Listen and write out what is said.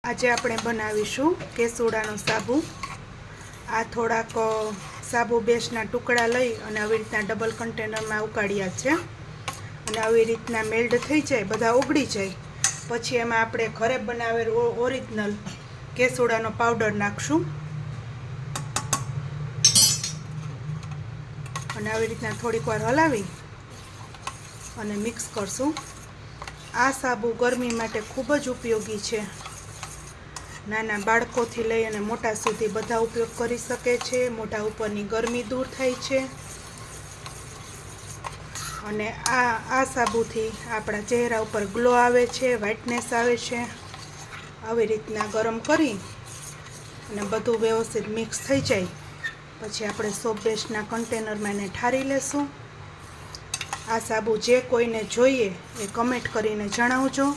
આજે આપણે બનાવીશું કેસુડાનો સાબુ। આ થોડાક સાબુ બેસના ટુકડા લઈ અને આવી રીતના ડબલ કન્ટેનરમાં ઉકાળ્યા છે અને આવી રીતના મેલ્ટ થઈ જાય, બધા ઓગળી જાય પછી એમાં આપણે ઘરે બનાવેલ ઓરિજિનલ કેસુડાનો પાવડર નાખશું અને આવી રીતના થોડીક વાર હલાવી અને મિક્સ કરશું। આ સાબુ ગરમી માટે ખૂબ જ ઉપયોગી છે। નાના બાળકોથી લઈ અને મોટા સુધી બધા ઉપયોગ કરી શકે છે। મોઢા ઉપરની ગરમી દૂર થાય છે અને આ સાબુથી આપણા ચહેરા ઉપર ગ્લો આવે છે, વ્હાઇટનેસ આવે છે। આવી રીતના ગરમ કરી અને બધું વ્યવસ્થિત મિક્સ થઈ જાય પછી આપણે સોપ બેસના કન્ટેનરમાં એને ઠારી લેશું। આ સાબુ જે કોઈને જોઈએ એ કમેન્ટ કરીને જણાવજો।